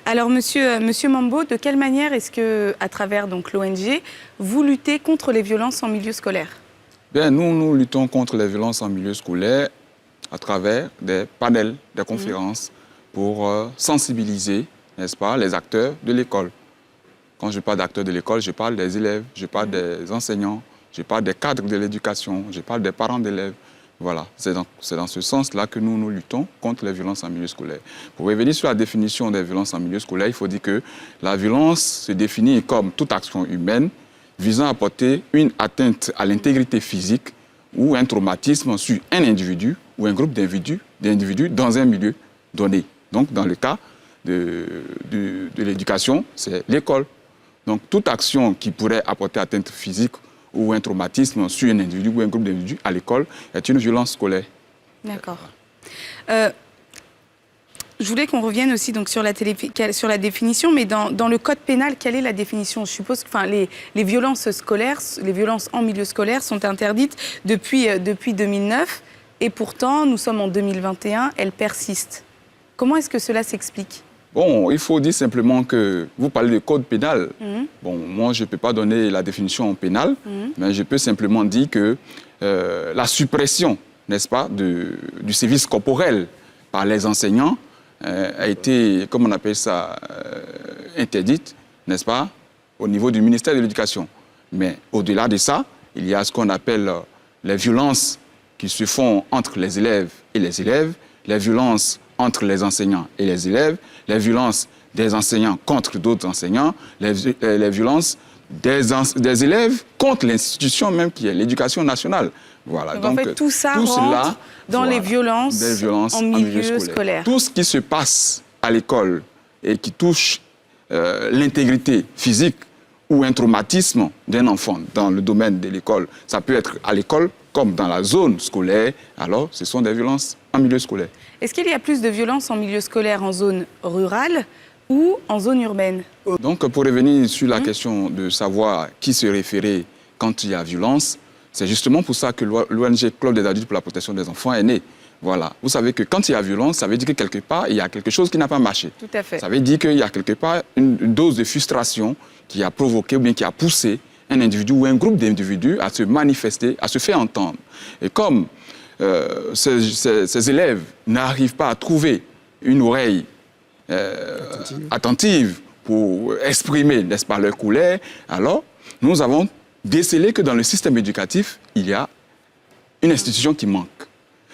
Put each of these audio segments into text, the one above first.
Alors, monsieur Mambo, de quelle manière est-ce que, à travers l'ONG, vous luttez contre les violences en milieu scolaire? Bien, nous luttons contre les violences en milieu scolaire à travers des panels, des conférences pour sensibiliser, n'est-ce pas, les acteurs de l'école. Quand je parle d'acteurs de l'école, je parle des élèves, je parle des enseignants, je parle des cadres de l'éducation, je parle des parents d'élèves. Voilà, c'est dans ce sens-là que nous luttons contre les violences en milieu scolaire. Pour revenir sur la définition des violences en milieu scolaire, il faut dire que la violence se définit comme toute action humaine visant à porter une atteinte à l'intégrité physique ou un traumatisme sur un individu ou un groupe d'individus dans un milieu donné. Donc, dans le cas de l'éducation, c'est l'école. Donc, toute action qui pourrait apporter atteinte physique ou un traumatisme sur un individu ou un groupe d'individus à l'école est une violence scolaire. D'accord. Je voulais qu'on revienne aussi sur la définition, mais dans le code pénal, quelle est la définition? Je suppose que les violences scolaires, les violences en milieu scolaire sont interdites depuis 2009, et pourtant, nous sommes en 2021, elles persistent. Comment est-ce que cela s'explique? Bon, il faut dire simplement que vous parlez de code pénal. Bon, moi, je ne peux pas donner la définition pénale, mais je peux simplement dire que la suppression, n'est-ce pas, du service corporel par les enseignants a été, comme on appelle ça, interdite, n'est-ce pas, au niveau du ministère de l'Éducation. Mais au-delà de ça, il y a ce qu'on appelle les violences qui se font entre les élèves et les élèves, les violences entre les enseignants et les élèves, les violences des enseignants contre d'autres enseignants, les violences des élèves contre l'institution même qui est l'éducation nationale. Voilà. Donc en fait, tout ça rentre dans les violences en milieu scolaire. Tout ce qui se passe à l'école et qui touche l'intégrité physique ou un traumatisme d'un enfant dans le domaine de l'école, ça peut être à l'école comme dans la zone scolaire, alors ce sont des violences en milieu scolaire. Est-ce qu'il y a plus de violences en milieu scolaire en zone rurale ou en zone urbaine? Donc, pour revenir sur la question de savoir qui se référer quand il y a violence, c'est justement pour ça que l'ONG Club des adultes pour la protection des enfants est née. Voilà. Vous savez que quand il y a violence, ça veut dire que quelque part, il y a quelque chose qui n'a pas marché. Tout à fait. Ça veut dire qu'il y a quelque part une dose de frustration qui a provoqué ou bien qui a poussé un individu ou un groupe d'individus à se manifester, à se faire entendre. Et comme ces élèves n'arrivent pas à trouver une oreille attentive pour exprimer, n'est-ce pas, leur colère, alors nous avons décelé que dans le système éducatif, il y a une institution qui manque.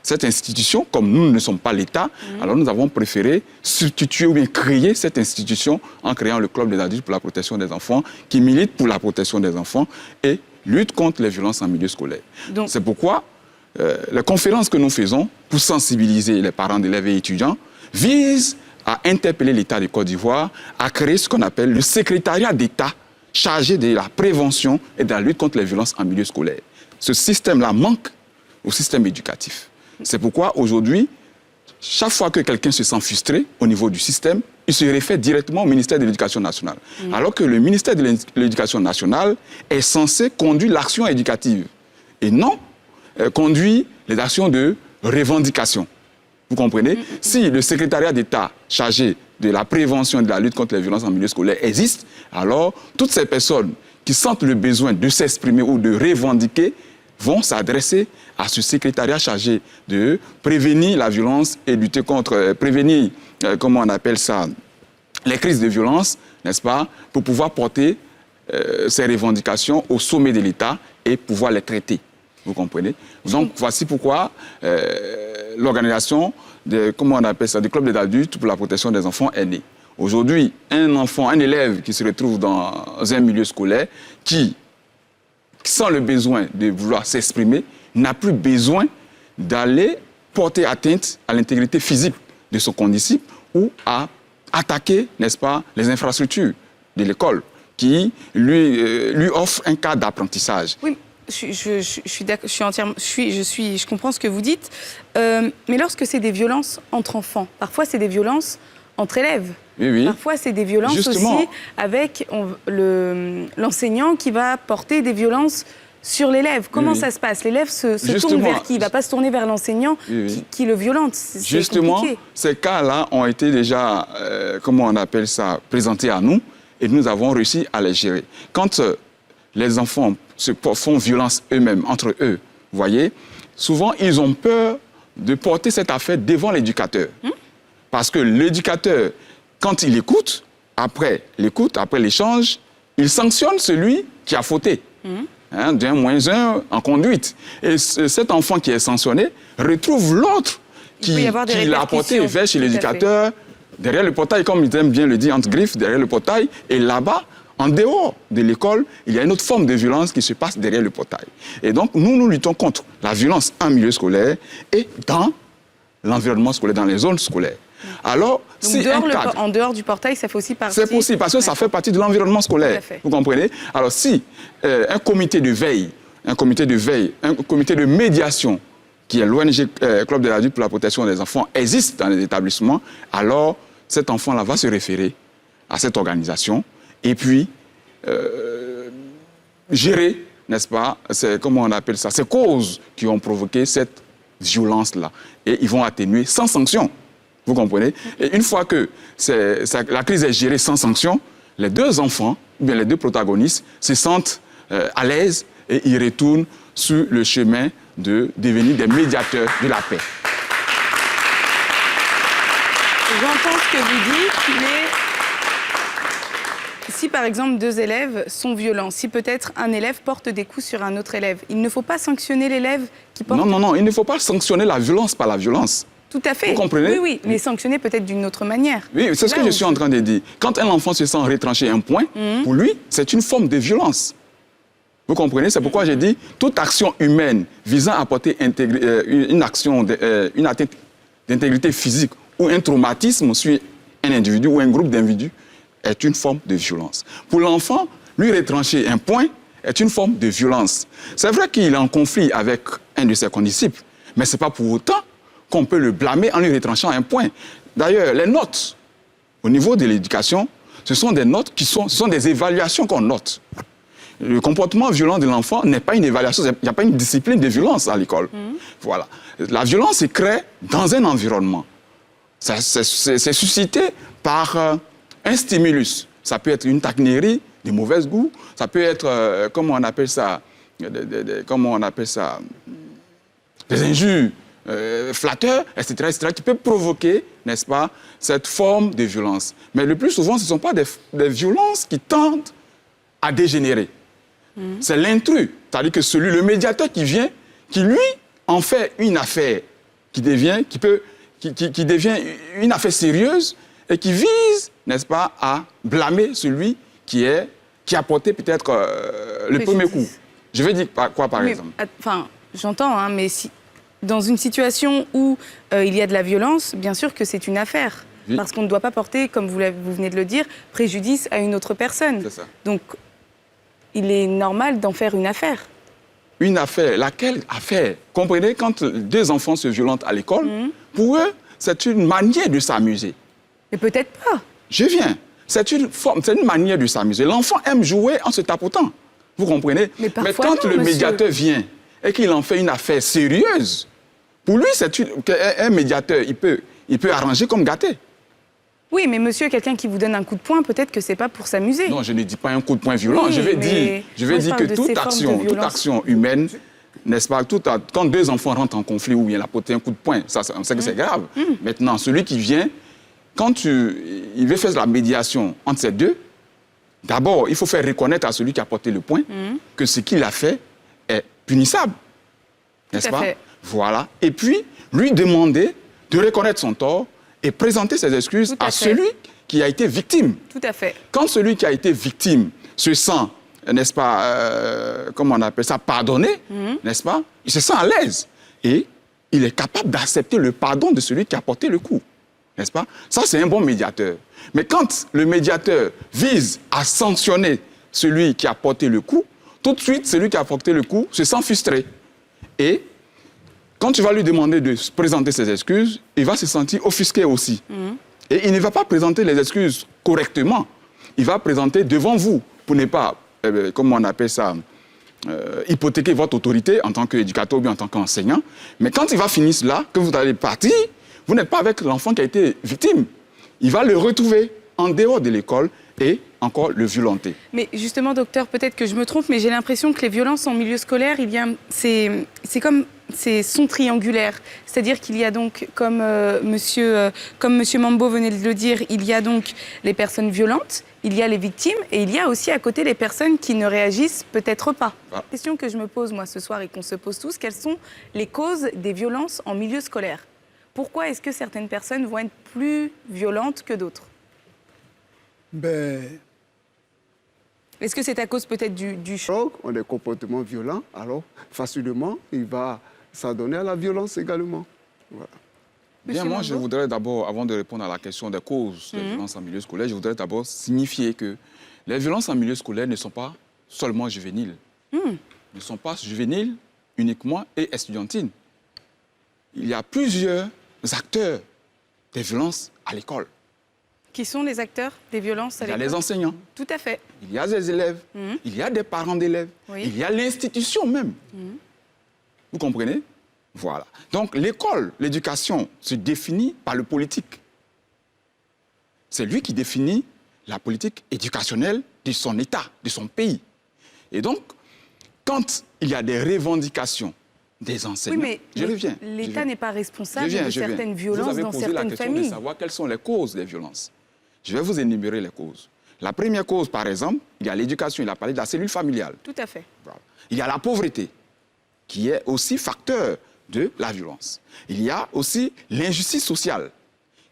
Cette institution, comme nous ne sommes pas l'État, alors nous avons préféré substituer ou bien créer cette institution en créant le Club des adultes pour la protection des enfants qui milite pour la protection des enfants et lutte contre les violences en milieu scolaire. C'est pourquoi les conférences que nous faisons pour sensibiliser les parents d'élèves et étudiants visent à interpeller l'État de Côte d'Ivoire à créer ce qu'on appelle le secrétariat d'État chargé de la prévention et de la lutte contre les violences en milieu scolaire. Ce système-là manque au système éducatif. C'est pourquoi aujourd'hui, chaque fois que quelqu'un se sent frustré au niveau du système, il se réfère directement au ministère de l'Éducation nationale. Alors que le ministère de l'Éducation nationale est censé conduire l'action éducative et non conduire les actions de revendication. Vous comprenez? Si le secrétariat d'État chargé de la prévention et de la lutte contre les violences en milieu scolaire existe, alors toutes ces personnes qui sentent le besoin de s'exprimer ou de revendiquer vont s'adresser à ce secrétariat chargé de prévenir la violence et lutter contre, prévenir, comment on appelle ça, les crises de violence, n'est-ce pas, pour pouvoir porter ces revendications au sommet de l'État et pouvoir les traiter. Vous comprenez? Donc, voici pourquoi l'organisation comment on appelle ça, des clubs d'adultes pour la protection des enfants est née. Aujourd'hui, un enfant, un élève qui se retrouve dans un milieu scolaire qui sent le besoin de vouloir s'exprimer, n'a plus besoin d'aller porter atteinte à l'intégrité physique de son condisciple ou à attaquer, n'est-ce pas, les infrastructures de l'école qui lui offrent un cadre d'apprentissage. Oui. Je suis d'accord, je comprends ce que vous dites, mais lorsque c'est des violences entre enfants, parfois c'est des violences entre élèves. Oui. Parfois c'est des violences Justement. aussi avec l'enseignant qui va porter des violences sur l'élève. Comment Oui. ça se passe? L'élève se tourne Justement, vers qui? Il ne va pas se tourner vers l'enseignant qui le violente. C'est Justement, compliqué. ces cas-là ont été déjà, comment on appelle ça, présentés à nous et nous avons réussi à les gérer. Quand les enfants font violence eux-mêmes, entre eux, vous voyez, souvent ils ont peur de porter cette affaire devant l'éducateur. Parce que l'éducateur, quand il écoute, après l'échange, il sanctionne celui qui a fauté. D'un -1 en conduite. Et cet enfant qui est sanctionné retrouve l'autre qui l'a apporté vers chez l'éducateur, derrière le portail, comme ils aiment bien le dire, entre griffes, derrière le portail, et là-bas, en dehors de l'école, il y a une autre forme de violence qui se passe derrière le portail. Et donc, nous luttons contre la violence en milieu scolaire et dans l'environnement scolaire, dans les zones scolaires. Alors, donc en dehors du portail, ça fait aussi partie... C'est possible, parce que ça fait partie de l'environnement scolaire. Vous comprenez? Alors, si un comité de veille, un comité de médiation, qui est l'ONG Club de l'adulte pour la protection des enfants, existe dans les établissements, alors cet enfant-là va se référer à cette organisation et puis gérer, n'est-ce pas, comment on appelle ça, ces causes qui ont provoqué cette violence-là. Et ils vont atténuer sans sanction. Vous comprenez? Et une fois que la crise est gérée sans sanction, les deux enfants, ou bien les deux protagonistes, se sentent à l'aise et ils retournent sur le chemin de devenir des médiateurs de la paix. J'entends ce que vous dites, mais si par exemple deux élèves sont violents, si peut-être un élève porte des coups sur un autre élève, il ne faut pas sanctionner l'élève qui porte... Non, il ne faut pas sanctionner la violence par la violence. Tout à fait. Vous comprenez? Oui, mais sanctionner peut-être d'une autre manière. Oui, c'est ce que je suis en train de dire. Quand un enfant se sent retrancher un point, pour lui, c'est une forme de violence. Vous comprenez? C'est pourquoi j'ai dit toute action humaine visant à apporter une atteinte d'intégrité physique ou un traumatisme sur un individu ou un groupe d'individus est une forme de violence. Pour l'enfant, lui retrancher un point est une forme de violence. C'est vrai qu'il est en conflit avec un de ses condisciples, mais ce n'est pas pour autant qu'on peut le blâmer en lui retranchant un point. D'ailleurs, les notes, au niveau de l'éducation, ce sont des notes ce sont des évaluations qu'on note. Le comportement violent de l'enfant n'est pas une évaluation, il n'y a pas une discipline de violence à l'école. Voilà. La violence se crée dans un environnement. C'est suscité par un stimulus. Ça peut être une taquinerie de mauvais goût, ça peut être, comment on appelle ça, des injures flatteurs, etc., qui peuvent provoquer, n'est-ce pas, cette forme de violence. Mais le plus souvent, ce ne sont pas des violences qui tendent à dégénérer. C'est l'intrus, c'est-à-dire que le médiateur qui vient, qui lui en fait une affaire qui devient une affaire sérieuse et qui vise, n'est-ce pas, à blâmer celui qui a porté peut-être le premier coup. Je vais dire quoi, par exemple? Enfin, j'entends, hein, mais dans une situation où il y a de la violence, bien sûr que c'est une affaire. Oui. Parce qu'on ne doit pas porter, comme vous venez de le dire, préjudice à une autre personne. C'est ça. Donc, il est normal d'en faire une affaire. Une affaire? Laquelle affaire? Comprenez, quand deux enfants se violentent à l'école, pour eux, c'est une manière de s'amuser. Mais peut-être pas. Je viens. C'est une manière de s'amuser. L'enfant aime jouer en se tapotant. Vous comprenez? Mais quand le médiateur vient et qu'il en fait une affaire sérieuse, pour lui, un médiateur, il peut arranger comme gâter. Oui, mais monsieur, quelqu'un qui vous donne un coup de poing, peut-être que c'est pas pour s'amuser. Non, je ne dis pas un coup de poing violent. Oui, je vais dire que toute action humaine, n'est-ce pas, quand deux enfants rentrent en conflit ou bien il a porté un coup de poing, ça, on sait que c'est grave. Maintenant, celui qui vient, quand il veut faire la médiation entre ces deux, d'abord, il faut faire reconnaître à celui qui a porté le poing que ce qu'il a fait est punissable. N'est-ce pas? Voilà. Et puis, lui demander de reconnaître son tort et présenter ses excuses à celui qui a été victime. Tout à fait. Quand celui qui a été victime se sent, n'est-ce pas, comment on appelle ça, pardonné, n'est-ce pas, il se sent à l'aise. Et il est capable d'accepter le pardon de celui qui a porté le coup. N'est-ce pas? Ça, c'est un bon médiateur. Mais quand le médiateur vise à sanctionner celui qui a porté le coup, tout de suite, celui qui a porté le coup se sent frustré. Et quand tu vas lui demander de présenter ses excuses, il va se sentir offusqué aussi. Et il ne va pas présenter les excuses correctement. Il va présenter devant vous pour ne pas, comment on appelle ça, hypothéquer votre autorité en tant qu'éducateur ou bien en tant qu'enseignant. Mais quand il va finir cela, que vous allez partir, vous n'êtes pas avec l'enfant qui a été victime. Il va le retrouver en dehors de l'école et encore le violenter. Mais justement, docteur, peut-être que je me trompe, mais j'ai l'impression que les violences en milieu scolaire, c'est sont triangulaires. C'est-à-dire qu'il y a donc, comme monsieur Mambo venait de le dire, il y a donc les personnes violentes, il y a les victimes, et il y a aussi à côté les personnes qui ne réagissent peut-être pas. La question que je me pose moi ce soir et qu'on se pose tous, quelles sont les causes des violences en milieu scolaire? Pourquoi est-ce que certaines personnes vont être plus violentes que d'autres? Est-ce que c'est à cause peut-être du choc? On a des comportements violents, alors facilement, il va s'adonner à la violence également. Voilà. Bien, moi, je voudrais d'abord, avant de répondre à la question des causes des violences en milieu scolaire, je voudrais d'abord signifier que les violences en milieu scolaire ne sont pas seulement juvéniles. Ne sont pas juvéniles uniquement et estudiantines. Il y a plusieurs acteurs des violences à l'école. Qui sont les acteurs des violences à l'école? Il y a les enseignants. Tout à fait. Il y a les élèves. Il y a des parents d'élèves. Oui. Il y a l'institution même. Vous comprenez? Voilà. Donc l'école, l'éducation se définit par le politique. C'est lui qui définit la politique éducationnelle de son État, de son pays. Et donc, quand il y a des revendications des enseignants, oui, mais l'État n'est pas responsable de certaines violences dans certaines familles. Vous avez posé la question de savoir quelles sont les causes des violences. Je vais vous énumérer les causes. La première cause, par exemple, il y a l'éducation, il a parlé de la cellule familiale. Tout à fait. Voilà. Il y a la pauvreté, qui est aussi facteur de la violence. Il y a aussi l'injustice sociale,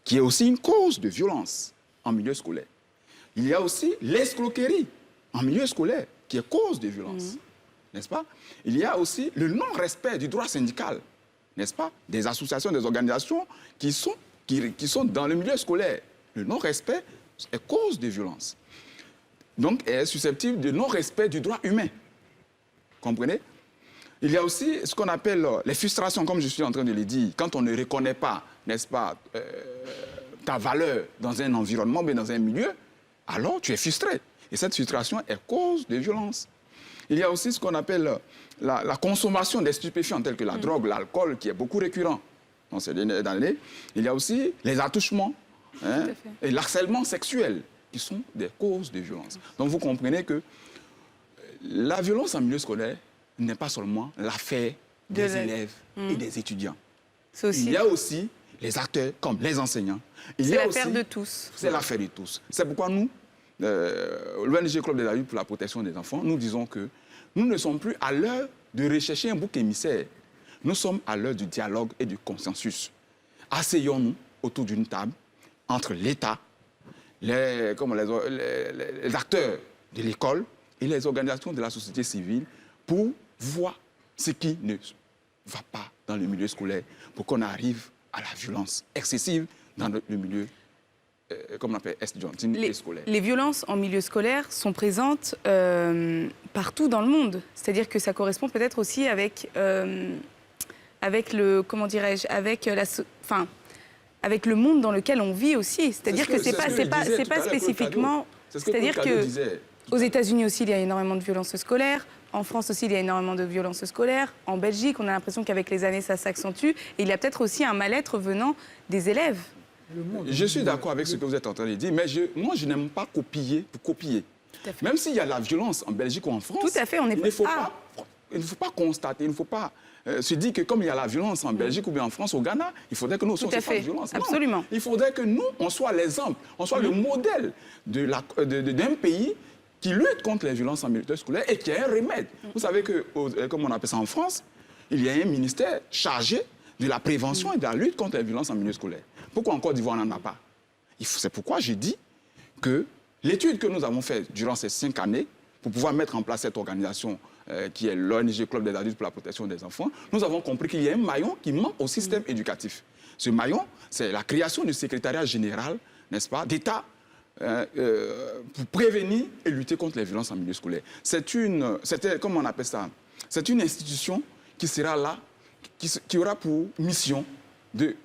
qui est aussi une cause de violence en milieu scolaire. Il y a aussi l'escroquerie en milieu scolaire, qui est cause de violence, n'est-ce pas? Il y a aussi le non-respect du droit syndical, n'est-ce pas? Des associations, des organisations qui sont dans le milieu scolaire. Le non-respect est cause de violence. Donc, est susceptible de non-respect du droit humain. Comprenez? Il y a aussi ce qu'on appelle les frustrations, comme je suis en train de le dire. Quand on ne reconnaît pas, n'est-ce pas, ta valeur dans un environnement, mais dans un milieu, alors tu es frustré. Et cette frustration est cause de violence. Il y a aussi ce qu'on appelle la consommation des stupéfiants, tels que la drogue, l'alcool, qui est beaucoup récurrent dans ces dernières années. Il y a aussi les attouchements et l'harcèlement sexuel, qui sont des causes de violence. Donc vous comprenez que la violence en milieu scolaire n'est pas seulement l'affaire des élèves et des étudiants. Il y a aussi les acteurs comme les enseignants. C'est l'affaire de tous. C'est l'affaire de tous. C'est pourquoi nous, l'ONG Club des adultes pour la protection des enfants, nous disons que nous ne sommes plus à l'heure de rechercher un bouc émissaire. Nous sommes à l'heure du dialogue et du consensus. Asseyons-nous autour d'une table entre l'État, les acteurs de l'école et les organisations de la société civile pour voir ce qui ne va pas dans le milieu scolaire, pour qu'on arrive à la violence excessive dans le milieu, comme on appelle, estudiantine et scolaire. Les violences en milieu scolaire sont présentes partout dans le monde. C'est-à-dire que ça correspond peut-être aussi avec le, comment dirais-je, avec avec le monde dans lequel on vit aussi. C'est-à-dire que c'est pas spécifiquement. C'est-à-dire que aux États-Unis aussi, il y a énormément de violences scolaires. En France aussi, il y a énormément de violences scolaires. En Belgique, on a l'impression qu'avec les années, ça s'accentue. Et il y a peut-être aussi un mal-être venant des élèves. Je suis d'accord avec ce que vous êtes en train de dire, mais moi, je n'aime pas copier pour copier. Même s'il y a la violence en Belgique ou en France, tout à fait, il ne faut pas constater, il ne faut pas se dire que comme il y a la violence en Belgique ou bien en France, au Ghana, il faudrait que nous aussi, on fasse la violence. Absolument. Non, il faudrait que nous, on soit l'exemple, on soit le modèle d'un pays qui lutte contre les violences en milieu scolaire et qui a un remède. Vous savez que, comme on appelle ça en France, il y a un ministère chargé de la prévention et de la lutte contre les violences en milieu scolaire. Pourquoi en Côte d'Ivoire, on n'en a pas? C'est pourquoi j'ai dit que l'étude que nous avons faite durant ces 5 années, pour pouvoir mettre en place cette organisation qui est l'ONG Club des adultes pour la protection des enfants, nous avons compris qu'il y a un maillon qui manque au système éducatif. Ce maillon, c'est la création du secrétariat général, n'est-ce pas, d'État pour prévenir et lutter contre les violences en milieu scolaire. Comment on appelle ça? C'est une institution qui sera là, qui aura pour mission de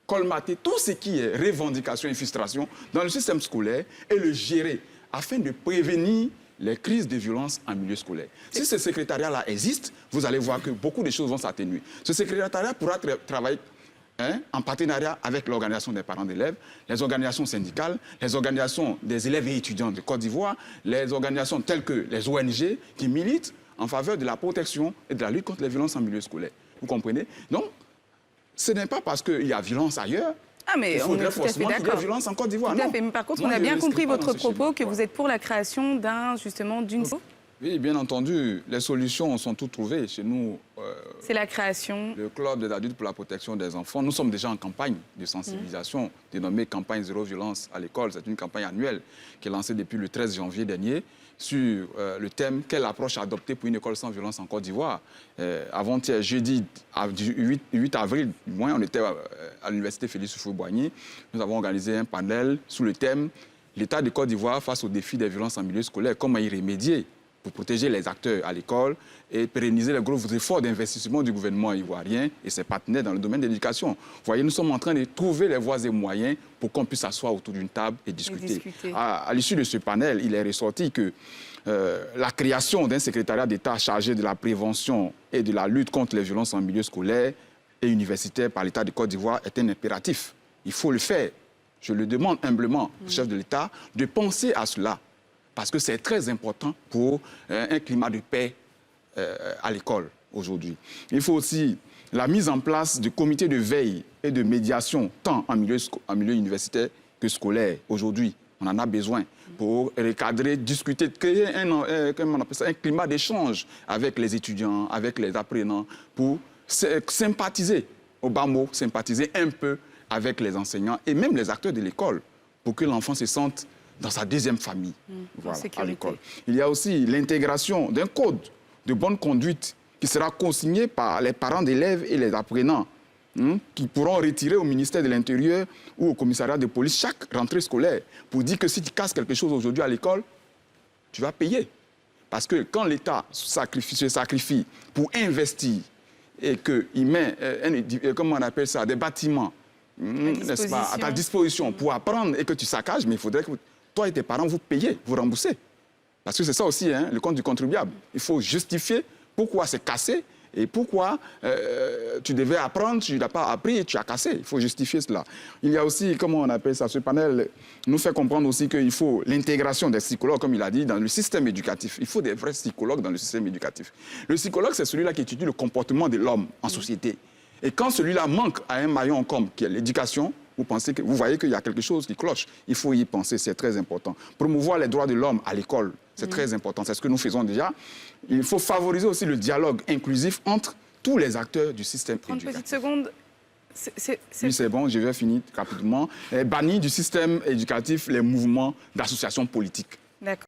colmater tout ce qui est revendication et frustration dans le système scolaire et le gérer afin de prévenir les crises de violence en milieu scolaire. Si ce secrétariat-là existe, vous allez voir que beaucoup de choses vont s'atténuer. Ce secrétariat pourra travailler en partenariat avec l'organisation des parents d'élèves, les organisations syndicales, les organisations des élèves et étudiants de Côte d'Ivoire, les organisations telles que les ONG qui militent en faveur de la protection et de la lutte contre les violences en milieu scolaire. Vous comprenez? Donc, ce n'est pas parce qu'il y a violence ailleurs. Ah, mais il on est faudrait tout à fait forcément qu'il y ait d'accord. violence en Côte d'Ivoire. Tout à fait. Mais par contre, on a bien compris votre propos que vous êtes pour la création d'une... Oui, bien entendu, les solutions sont toutes trouvées chez nous. C'est la création. Le Club des adultes pour la protection des enfants. Nous sommes déjà en campagne de sensibilisation dénommée Campagne Zéro Violence à l'école. C'est une campagne annuelle qui est lancée depuis le 13 janvier dernier sur le thème « Quelle approche adopter pour une école sans violence en Côte d'Ivoire ?» Avant-hier, jeudi 8 avril, on était à l'université Félix Houphouët-Boigny. Nous avons organisé un panel sous le thème « L'État de Côte d'Ivoire face aux défis des violences en milieu scolaire, comment y remédier ?» pour protéger les acteurs à l'école et pérenniser les gros efforts d'investissement du gouvernement ivoirien et ses partenaires dans le domaine de l'éducation. Vous voyez, nous sommes en train de trouver les voies et moyens pour qu'on puisse s'asseoir autour d'une table et discuter. À l'issue de ce panel, il est ressorti que la création d'un secrétariat d'État chargé de la prévention et de la lutte contre les violences en milieu scolaire et universitaire par l'État de Côte d'Ivoire est un impératif. Il faut le faire. Je le demande humblement au chef de l'État de penser à cela. Parce que c'est très important pour un climat de paix à l'école aujourd'hui. Il faut aussi la mise en place de comités de veille et de médiation, tant en milieu universitaire que scolaire. Aujourd'hui, on en a besoin pour recadrer, discuter, créer un climat d'échange avec les étudiants, avec les apprenants, pour sympathiser, au bas mot, sympathiser un peu avec les enseignants et même les acteurs de l'école, pour que l'enfant se sente dans sa deuxième famille, voilà, à l'école. Il y a aussi l'intégration d'un code de bonne conduite qui sera consigné par les parents d'élèves et les apprenants, qui pourront retirer au ministère de l'Intérieur ou au commissariat de police chaque rentrée scolaire pour dire que si tu casses quelque chose aujourd'hui à l'école, tu vas payer. Parce que quand l'État se sacrifie pour investir et qu'il met, comment on appelle ça, des bâtiments n'est-ce pas, à ta disposition pour apprendre et que tu saccages, mais il faudrait que toi et tes parents, vous payez, vous remboursez. Parce que c'est ça aussi, le compte du contribuable. Il faut justifier pourquoi c'est cassé et pourquoi tu devais apprendre, tu n'as pas appris et tu as cassé. Il faut justifier cela. Il y a aussi, comment on appelle ça, ce panel nous fait comprendre aussi qu'il faut l'intégration des psychologues, comme il a dit, dans le système éducatif. Il faut des vrais psychologues dans le système éducatif. Le psychologue, c'est celui-là qui étudie le comportement de l'homme en société. Et quand celui-là manque à un maillon comme qui est l'éducation, vous voyez qu'il y a quelque chose qui cloche. Il faut y penser, c'est très important. Promouvoir les droits de l'homme à l'école, c'est très important. C'est ce que nous faisons déjà. Il faut favoriser aussi le dialogue inclusif entre tous les acteurs du système éducatif. 30 petites secondes. Oui, c'est bon, je vais finir rapidement. Bannir du système éducatif les mouvements d'associations politiques. D'accord.